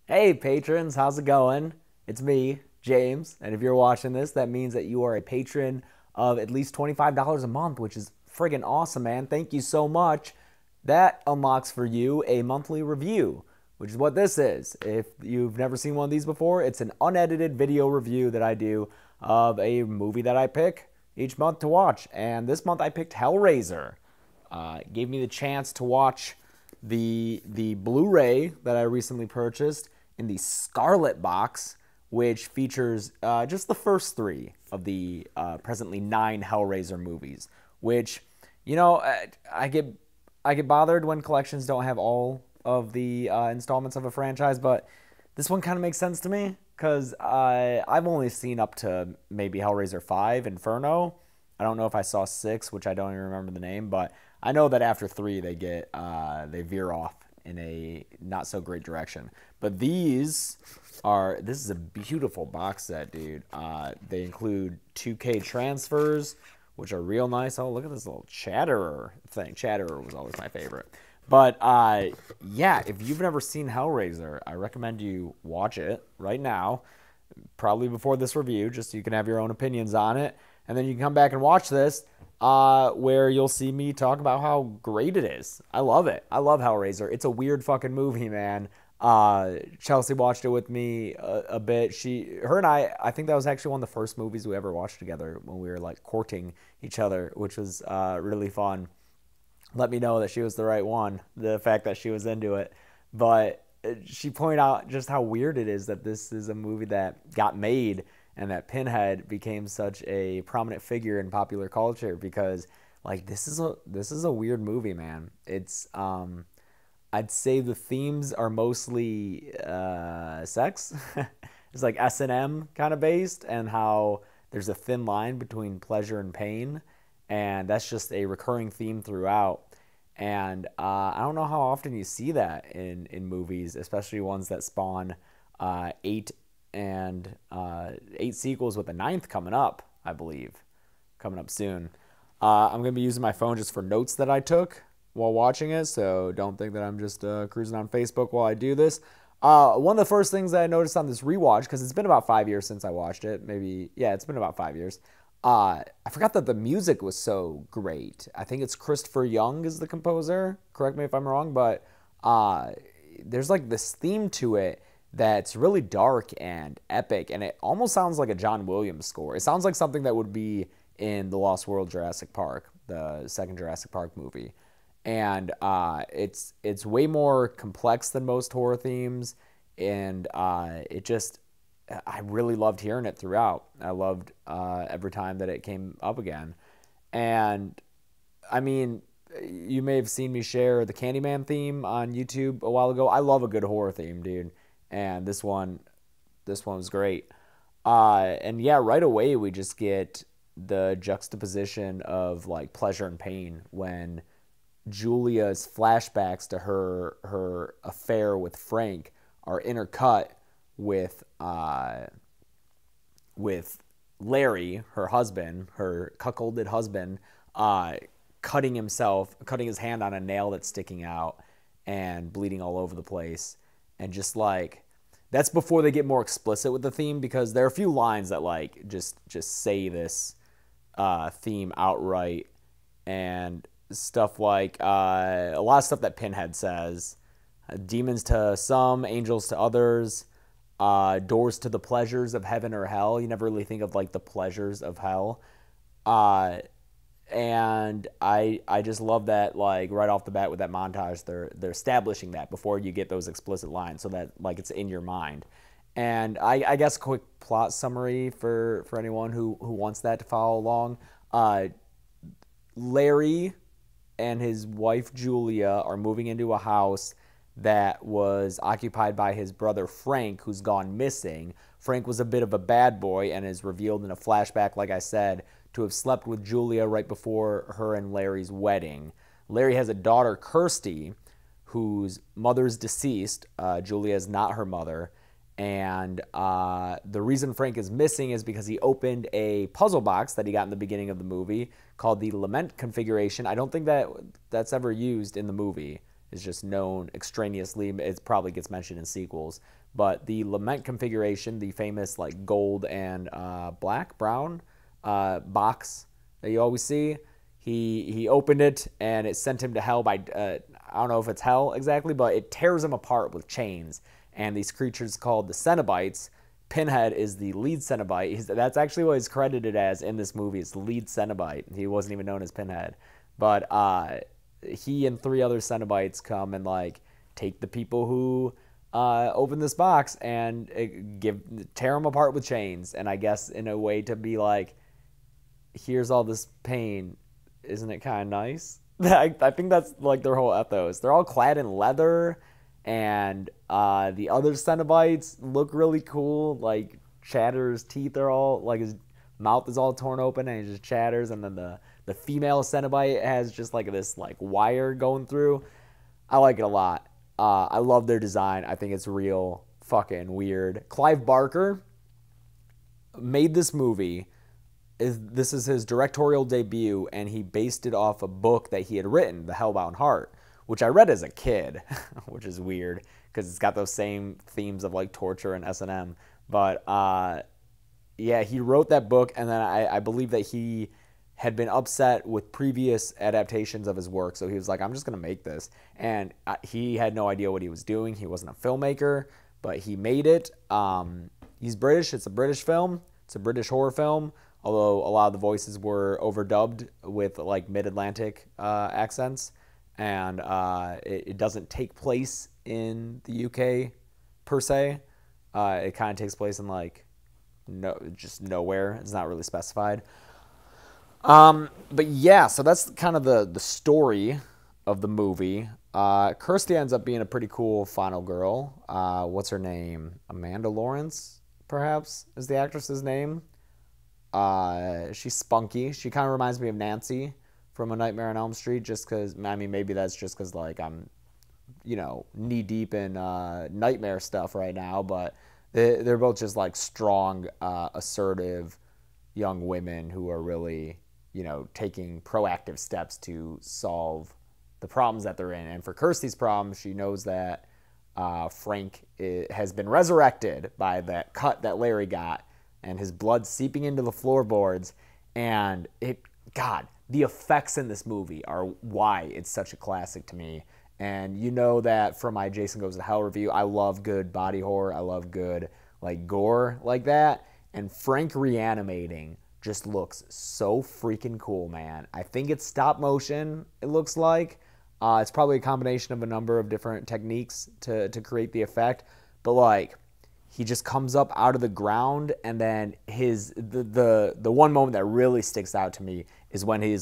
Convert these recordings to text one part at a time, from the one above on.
Hey, patrons, how's it going? It's me, James, and if you're watching this, that means that you are a patron of at least $25 a month, which is friggin' awesome, man. Thank you so much. That unlocks for you a monthly review, which is what this is. If you've never seen one of these before, it's an unedited video review that I do of a movie that I pick each month to watch. And this month I picked Hellraiser. It gave me the chance to watch the Blu-ray that I recently purchased in the Scarlet box, which features just the first three of the presently 9 Hellraiser movies. Which, I get bothered when collections don't have all of the installments of a franchise, but this one kind of makes sense to me because I've only seen up to maybe Hellraiser 5, Inferno. I don't know if I saw 6, which I don't even remember the name, but I know that after 3 they veer off in a not so great direction. But this is a beautiful box set, dude. They include 2K transfers, which are real nice. Oh, look at this little Chatterer thing. Chatterer was always my favorite. But yeah, if you've never seen Hellraiser, I recommend you watch it right now, probably before this review, just so you can have your own opinions on it. And then you can come back and watch this, where you'll see me talk about how great it is. I love it. I love Hellraiser. It's a weird fucking movie, man. Chelsea watched it with me a bit. Her and I think that was actually one of the first movies we ever watched together when we were like courting each other, which was really fun. Let me know that she was the right one, the fact that she was into it. But she pointed out just how weird it is that this is a movie that got made and that Pinhead became such a prominent figure in popular culture because like this is a weird movie, man. It's I'd say the themes are mostly sex. It's like S&M kind of based, and how there's a thin line between pleasure and pain, and that's just a recurring theme throughout. And I don't know how often you see that in movies, especially ones that spawn eight and 8 sequels with a ninth coming up, I believe, coming up soon. I'm gonna be using my phone just for notes that I took while watching it, so don't think that I'm just cruising on Facebook while I do this. One of the first things that I noticed on this rewatch, because it's been about 5 years since I watched it, maybe, yeah, it's been about 5 years. I forgot that the music was so great. I think it's Christopher Young is the composer. Correct me if I'm wrong, but there's like this theme to it that's really dark and epic, and it almost sounds like a John Williams score. It sounds like something that would be in The Lost World Jurassic Park, the second Jurassic Park movie. And it's way more complex than most horror themes, and I really loved hearing it throughout. I loved every time that it came up again. And I mean, you may have seen me share the Candyman theme on YouTube a while ago. I love a good horror theme, dude. And this one was great. And yeah, right away we just get the juxtaposition of like pleasure and pain when Julia's flashbacks to her affair with Frank are intercut with Larry, her husband, her cuckolded husband, cutting his hand on a nail that's sticking out and bleeding all over the place. And just like, that's before they get more explicit with the theme, because there are a few lines that like just say this theme outright, and stuff like a lot of stuff that Pinhead says, demons to some, angels to others, doors to the pleasures of heaven or hell. You never really think of like the pleasures of hell. And I just love that, like right off the bat with that montage, they're establishing that before you get those explicit lines, so that like it's in your mind. And I guess quick plot summary for anyone who wants that to follow along. Larry and his wife Julia are moving into a house that was occupied by his brother Frank, who's gone missing. Frank was a bit of a bad boy and is revealed in a flashback, like I said, to have slept with Julia right before her and Larry's wedding. Larry has a daughter, Kirsty, whose mother's deceased. Julia is not her mother. And the reason Frank is missing is because he opened a puzzle box that he got in the beginning of the movie called the Lament Configuration. I don't think that's ever used in the movie. is just known extraneously. It probably gets mentioned in sequels. But the lament configuration, the famous like gold and brown box that you always see, he opened it and it sent him to hell by I don't know if it's hell exactly, but it tears him apart with chains. And these creatures called the Cenobites. Pinhead is the lead Cenobite. That's actually what he's credited as in this movie. It's the lead Cenobite. He wasn't even known as Pinhead. But he and 3 other Cenobites come and like take the people who open this box and tear them apart with chains. And I guess in a way to be like, here's all this pain. Isn't it kind of nice? I think that's like their whole ethos. They're all clad in leather. And the other Cenobites look really cool. Like Chatter's teeth are all like his mouth is all torn open and he just chatters. And then the female Cenobite has just like this like wire going through. I like it a lot. I love their design. I think it's real fucking weird. Clive Barker made this movie. This is his directorial debut, and he based it off a book that he had written, The Hellbound Heart, which I read as a kid, which is weird because it's got those same themes of like torture and S&M. But yeah, he wrote that book, and then I believe that he had been upset with previous adaptations of his work, so he was like, I'm just going to make this. And he had no idea what he was doing. He wasn't a filmmaker, but he made it. He's British. It's a British film. It's a British horror film, although a lot of the voices were overdubbed with like mid-Atlantic accents. And it doesn't take place in the UK per se. It kind of takes place in like just nowhere. It's not really specified. But yeah, so that's kind of the story of the movie. Kirsty ends up being a pretty cool final girl. What's her name? Amanda Lawrence, perhaps, is the actress's name. She's spunky. She kind of reminds me of Nancy from A Nightmare on Elm Street, just because, I mean, maybe that's just because, like, I'm, knee deep in Nightmare stuff right now, but they're both just, like, strong, assertive young women who are really, taking proactive steps to solve the problems that they're in. And for Kirsty's problem, she knows that Frank has been resurrected by that cut that Larry got, and his blood seeping into the floorboards, and the effects in this movie are why it's such a classic to me. And you know that from my Jason Goes to Hell review, I love good body horror. I love good like gore like that. And Frank reanimating just looks so freaking cool, man. I think it's stop motion, it looks like. It's probably a combination of a number of different techniques to create the effect. But like, he just comes up out of the ground, and then the one moment that really sticks out to me is when he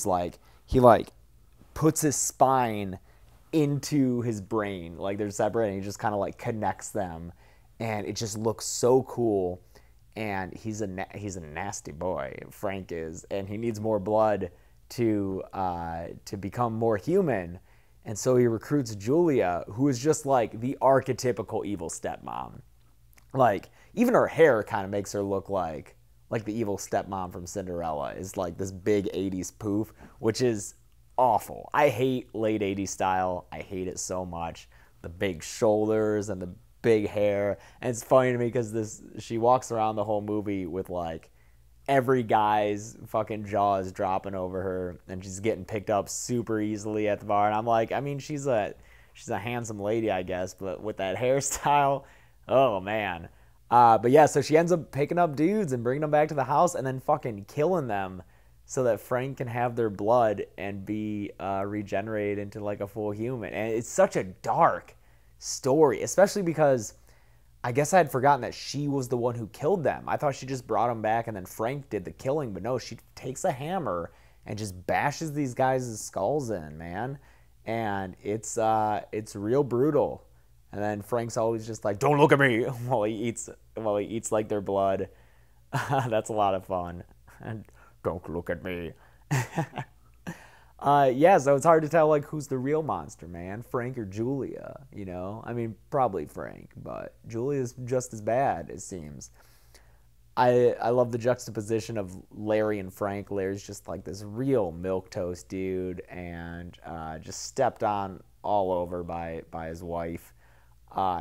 puts his spine into his brain, like they're separate, and he just kind of like connects them, and it just looks so cool. And he's a nasty boy, Frank is, and he needs more blood to become more human. And so he recruits Julia, who is just like the archetypical evil stepmom. Like, even her hair kind of makes her look like the evil stepmom from Cinderella, is like this big 80s poof, which is awful. I hate late 80s style. I hate it so much. The big shoulders and the big hair. And it's funny to me because she walks around the whole movie with like every guy's fucking jaw is dropping over her, and she's getting picked up super easily at the bar. And I'm like, I mean, she's a handsome lady, I guess, but with that hairstyle, oh man. But yeah, so she ends up picking up dudes and bringing them back to the house and then fucking killing them so that Frank can have their blood and be regenerated into like a full human. And it's such a dark story, especially because I guess I had forgotten that she was the one who killed them. I thought she just brought them back and then Frank did the killing, but no, she takes a hammer and just bashes these guys' skulls in, man. And it's real brutal. And then Frank's always just like, "Don't look at me," while he eats like their blood. That's a lot of fun. And "Don't look at me." Yeah, so it's hard to tell like who's the real monster, man, Frank or Julia. I mean, probably Frank, but Julia's just as bad, it seems. I love the juxtaposition of Larry and Frank. Larry's just like this real milquetoast dude, and just stepped on all over by his wife.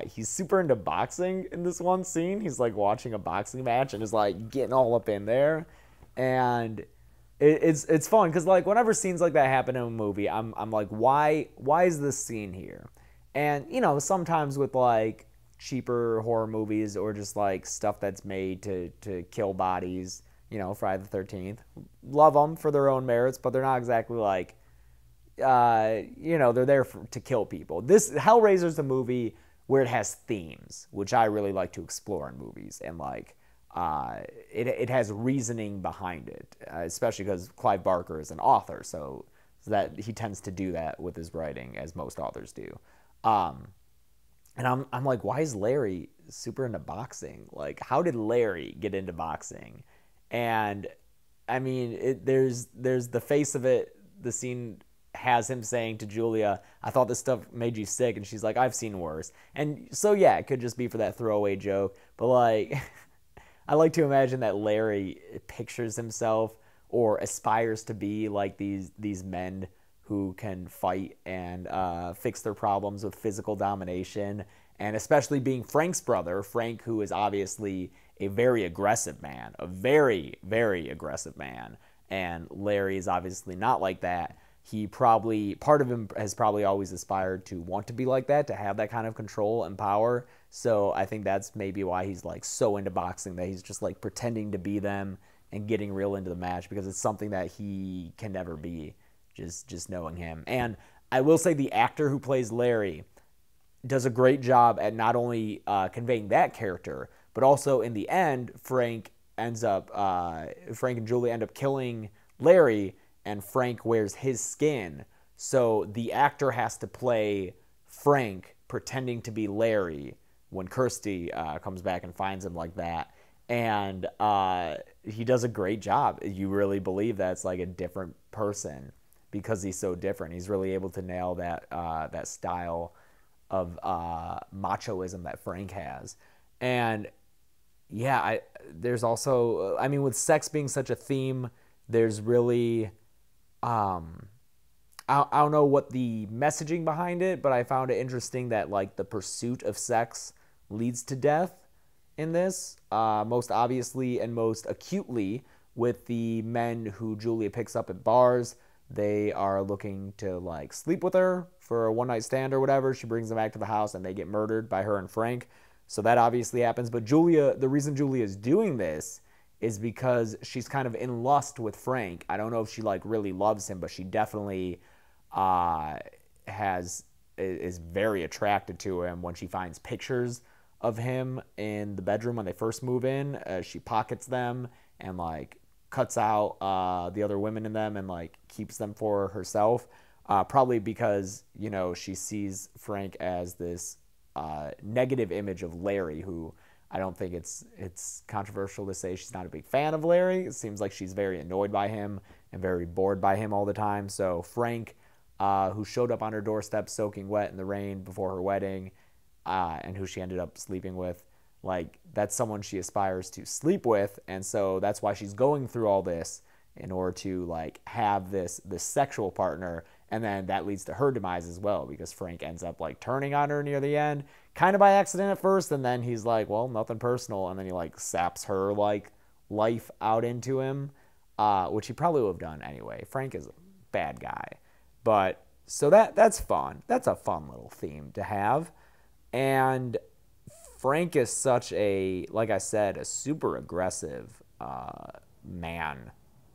He's super into boxing in this one scene. He's like watching a boxing match and is like getting all up in there, and it's fun because like whenever scenes like that happen in a movie, I'm like, why is this scene here? And you know, sometimes with like cheaper horror movies or just like stuff that's made to kill bodies, you know, Friday the 13th, love them for their own merits, but they're not exactly like, you know, they're there to kill people. This Hellraiser is a movie where it has themes, which I really like to explore in movies, and like it has reasoning behind it, especially because Clive Barker is an author, so that he tends to do that with his writing, as most authors do. And I'm like, why is Larry super into boxing? Like, how did Larry get into boxing? And I mean, there's the face of it. The scene has him saying to Julia, I thought this stuff made you sick. And she's like, I've seen worse. And so, yeah, it could just be for that throwaway joke. But, like, I like to imagine that Larry pictures himself or aspires to be like these men who can fight and fix their problems with physical domination. And especially being Frank's brother, Frank, who is obviously a very aggressive man, a very, very aggressive man. And Larry is obviously not like that. Part of him has probably always aspired to want to be like that, to have that kind of control and power. So I think that's maybe why he's like so into boxing, that he's just like pretending to be them and getting real into the match, because it's something that he can never be, just knowing him. And I will say the actor who plays Larry does a great job at not only conveying that character, but also in the end, Frank and Julie end up killing Larry, and Frank wears his skin. So the actor has to play Frank pretending to be Larry when Kirsty comes back and finds him like that. And he does a great job. You really believe that it's like a different person because he's so different. He's really able to nail that style of machoism that Frank has. And yeah, there's also, I mean, with sex being such a theme, there's really, I don't know what the messaging behind it, but I found it interesting that like the pursuit of sex leads to death in this, most obviously and most acutely with the men who Julia picks up at bars. They are looking to like sleep with her for a one-night stand or whatever. She brings them back to the house and they get murdered by her and Frank. So that obviously happens. But the reason Julia is doing this is because she's kind of in lust with Frank. I don't know if she like really loves him, but she definitely is very attracted to him. When she finds pictures of him in the bedroom when they first move in, she pockets them and like cuts out the other women in them and like keeps them for herself, probably because, you know, she sees Frank as this negative image of Larry, who I don't think it's controversial to say she's not a big fan of Larry. It seems like she's very annoyed by him and very bored by him all the time. So Frank, who showed up on her doorstep soaking wet in the rain before her wedding, and who she ended up sleeping with, like, that's someone she aspires to sleep with. And so that's why she's going through all this, in order to like have this sexual partner. And then that leads to her demise as well, because Frank ends up like turning on her near the end, kind of by accident at first, and then he's like, well, nothing personal, and then he like saps her like life out into him, which he probably would have done anyway. Frank is a bad guy. But so that's fun. That's a fun little theme to have. And Frank is such a, like I said, a super aggressive man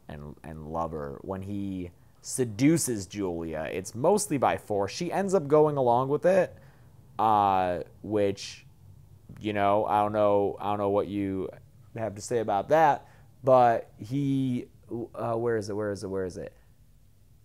and lover. When he seduces Julia, it's mostly by force. She ends up going along with it, which, you know, I don't know what you have to say about that. But he, where is it?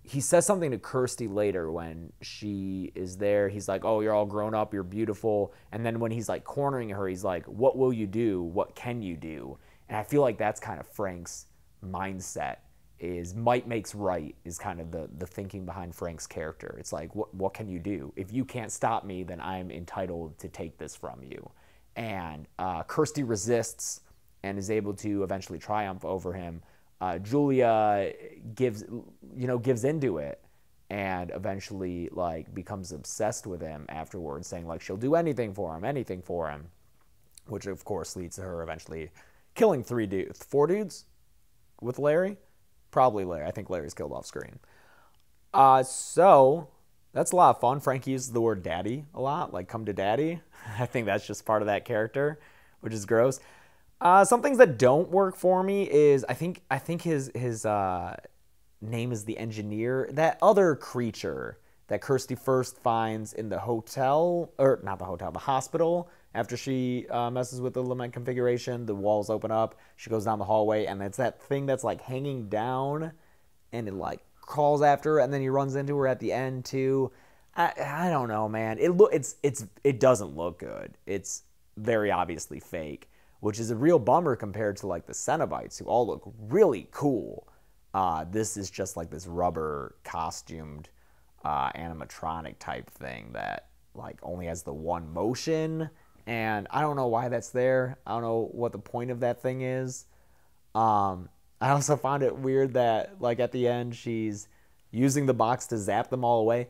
He says something to Kirsty later when she is there. He's like, oh, you're all grown up, you're beautiful. And then when he's like cornering her, he's like, what will you do? What can you do? And I feel like that's kind of Frank's mindset, is might makes right, is kind of the thinking behind Frank's character. It's like, what can you do? If you can't stop me, then I'm entitled to take this from you. And Kirsty resists and is able to eventually triumph over him. Julia gives into it and eventually like becomes obsessed with him afterwards, saying like she'll do anything for him, which of course leads to her eventually killing four dudes with Larry, probably Larry. I think Larry's killed off screen. So that's a lot of fun. Frankie uses the word daddy a lot, like come to daddy. I think that's just part of that character, which is gross. Some things that don't work for me is I think his name is the engineer. That other creature that Kirsty first finds in the hotel, or not the hotel, the hospital, after she messes with the lament configuration, the walls open up, she goes down the hallway, and it's that thing that's like hanging down, and it like crawls after her, and then he runs into her at the end too. I don't know, man. It doesn't look good. It's very obviously fake, which is a real bummer compared to like the Cenobites, who all look really cool. This is just like this rubber costumed animatronic type thing that like only has the one motion, and I don't know why that's there. I don't know what the point of that thing is. I also found it weird that like at the end she's using the box to zap them all away.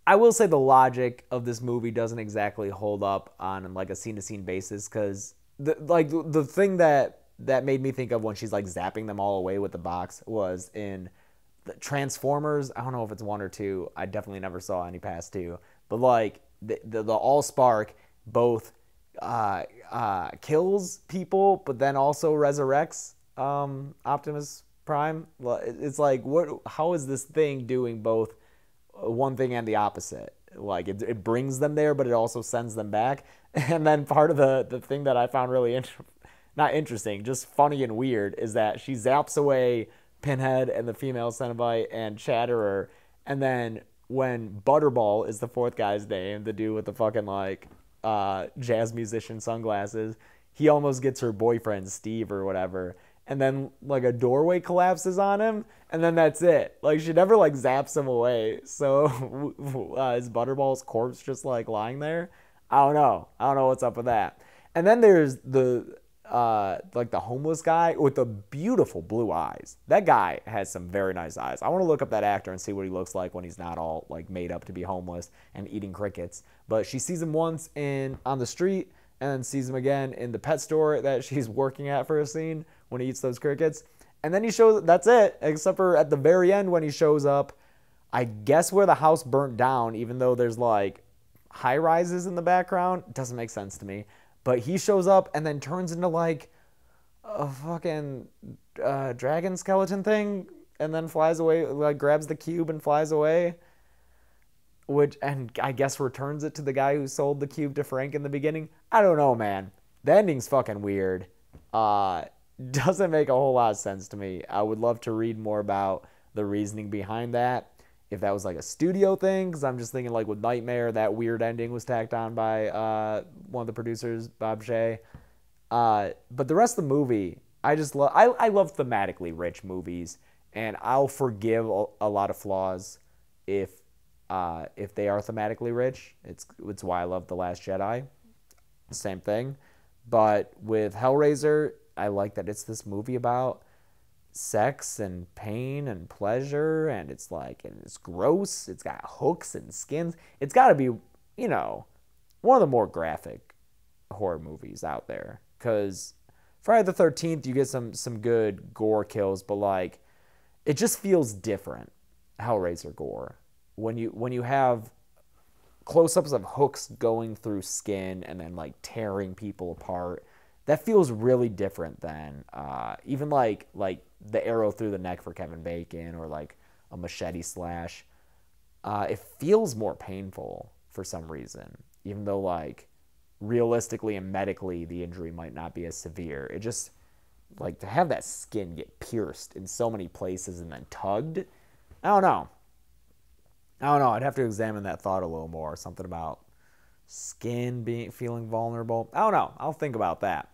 I will say the logic of this movie doesn't exactly hold up on like a scene-to-scene basis, because the thing that made me think of when she's like zapping them all away with the box was in the Transformers. I don't know if it's 1 or 2. I definitely never saw any past 2. But like the Allspark both kills people, but then also resurrects Optimus Prime. It's like, how is this thing doing both one thing and the opposite? Like it brings them there, but it also sends them back. And then part of the thing that I found really not interesting, just funny and weird, is that she zaps away Pinhead and the female Cenobite and Chatterer, and then when Butterball is the fourth guy's name, the dude with the fucking like jazz musician sunglasses, he almost gets her boyfriend Steve or whatever, and then like a doorway collapses on him, and then that's it. Like she never like zaps him away. So is Butterball's corpse just like lying there? I don't know what's up with that. And then there's the like the homeless guy with the beautiful blue eyes. That guy has some very nice eyes. I want to look up that actor and see what he looks like when he's not all like made up to be homeless and eating crickets. But she sees him once on the street, and then sees him again in the pet store that she's working at for a scene when he eats those crickets. And then he shows, that's it, except for at the very end when he shows up, I guess where the house burnt down, even though there's like high rises in the background. It doesn't make sense to me. But he shows up and then turns into like a fucking dragon skeleton thing, and then flies away, like grabs the cube and flies away. And I guess returns it to the guy who sold the cube to Frank in the beginning. I don't know, man. The ending's fucking weird. Doesn't make a whole lot of sense to me. I would love to read more about the reasoning behind that. If that was like a studio thing, because I'm just thinking like with Nightmare, that weird ending was tacked on by one of the producers, Bob Shea. But the rest of the movie, I just love. I love thematically rich movies, and I'll forgive a lot of flaws if they are thematically rich. It's why I love The Last Jedi. Same thing. But with Hellraiser, I like that it's this movie about sex and pain and pleasure, and it's like, and it's gross. It's got hooks and skins. It's got to be, one of the more graphic horror movies out there. Because Friday the 13th, you get some good gore kills, but like, it just feels different. Hellraiser gore, when you have close-ups of hooks going through skin and then like tearing people apart, that feels really different than even like the arrow through the neck for Kevin Bacon, or like a machete slash. It feels more painful for some reason, even though like realistically and medically the injury might not be as severe. It just, like, to have that skin get pierced in so many places and then tugged, I don't know. I'd have to examine that thought a little more. Something about skin feeling vulnerable. I don't know. I'll think about that.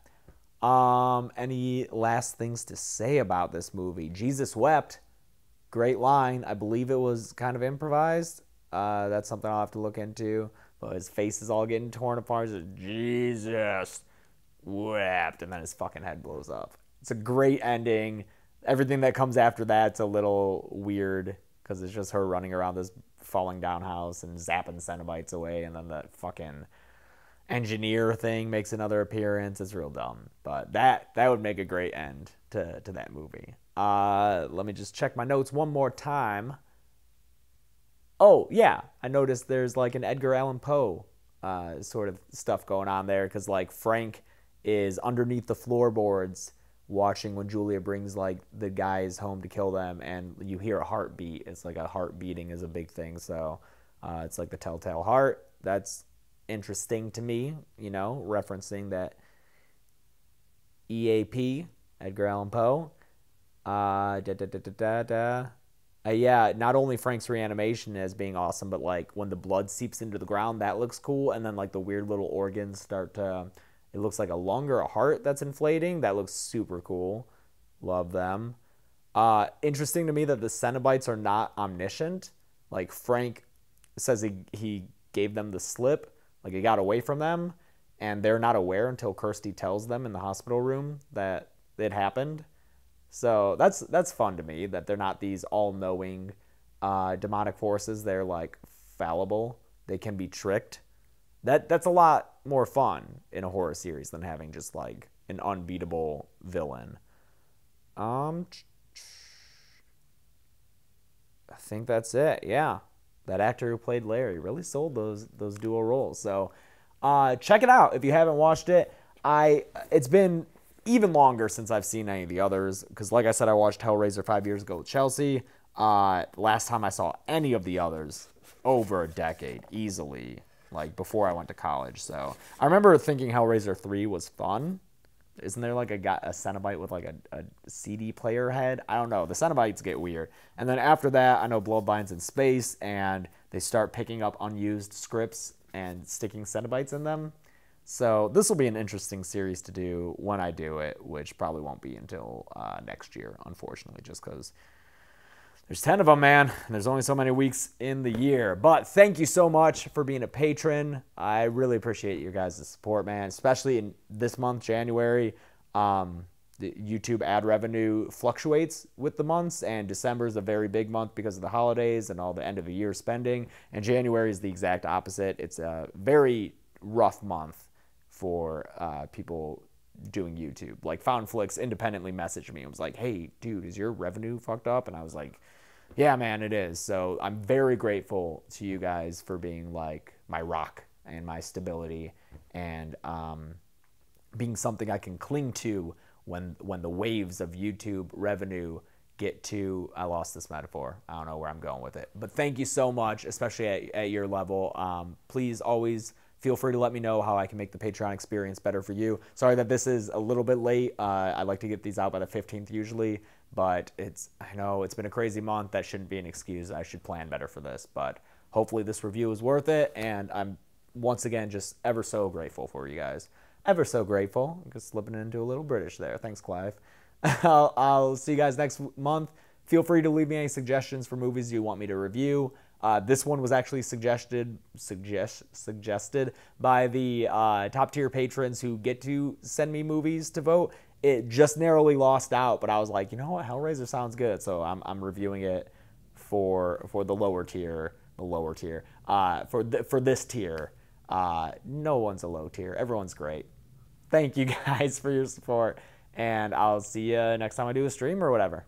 Any last things to say about this movie? Jesus wept. Great line. I believe it was kind of improvised. That's something I'll have to look into. But his face is all getting torn apart. He says, Jesus wept. And then his fucking head blows up. It's a great ending. Everything that comes after that's a little weird because it's just her running around this falling down house and zapping Cenobites away, and then the fucking engineer thing makes another appearance. It's real dumb, but that would make a great end to that movie. Let me just check my notes one more time. Oh yeah, I noticed there's like an Edgar Allan Poe sort of stuff going on there, because like Frank is underneath the floorboards watching when Julia brings like the guys home to kill them, and you hear a heartbeat. It's like a heart beating is a big thing, so it's like the telltale heart. That's interesting to me, you know, referencing that EAP, Edgar Allan Poe. Yeah, not only Frank's reanimation as being awesome, but like when the blood seeps into the ground, that looks cool. And then like the weird little organs start to, it looks like a lung or a heart that's inflating. That looks super cool. Love them. Interesting to me that the Cenobites are not omniscient. Like Frank says he gave them the slip, like he got away from them, and they're not aware until Kirsty tells them in the hospital room that it happened. So that's fun to me, that they're not these all-knowing demonic forces. They're like fallible. They can be tricked. That's a lot more fun in a horror series than having just like an unbeatable villain. I think that's it. Yeah, that actor who played Larry really sold those dual roles. So check it out if you haven't watched it. It's been even longer since I've seen any of the others, because like I said, I watched Hellraiser 5 years ago with Chelsea. Last time I saw any of the others, over a decade, easily, like before I went to college. So I remember thinking Hellraiser 3 was fun. Isn't there like a Cenobite with like a CD player head? I don't know. The Cenobites get weird. And then after that, I know Bloodlines in space, and they start picking up unused scripts and sticking Cenobites in them. So this will be an interesting series to do when I do it, which probably won't be until next year, unfortunately, just because there's 10 of them, man, and there's only so many weeks in the year. But thank you so much for being a patron. I really appreciate your guys' support, man, especially in this month, January. The YouTube ad revenue fluctuates with the months, and December is a very big month because of the holidays and all the end of the year spending, and January is the exact opposite. It's a very rough month for people doing YouTube. Like Foundflix independently messaged me and was like, hey, dude, is your revenue fucked up? And I was like, yeah, man, it is. So I'm very grateful to you guys for being like my rock and my stability, and being something I can cling to when the waves of YouTube revenue get to, I lost this metaphor. I don't know where I'm going with it. But thank you so much, especially at your level. Please always feel free to let me know how I can make the Patreon experience better for you. Sorry that this is a little bit late. I like to get these out by the 15th usually, but I know it's been a crazy month. That shouldn't be an excuse. I should plan better for this, but hopefully this review is worth it, and I'm once again just ever so grateful for you guys. Ever so grateful. I'm just slipping into a little British there. Thanks, Clive. I'll see you guys next month. Feel free to leave me any suggestions for movies you want me to review. This one was actually suggested by the top tier patrons who get to send me movies to vote. It just narrowly lost out, but I was like, you know what, Hellraiser sounds good, so I'm reviewing it for the lower tier, for this tier. No one's a low tier. Everyone's great. Thank you guys for your support, and I'll see you next time I do a stream or whatever.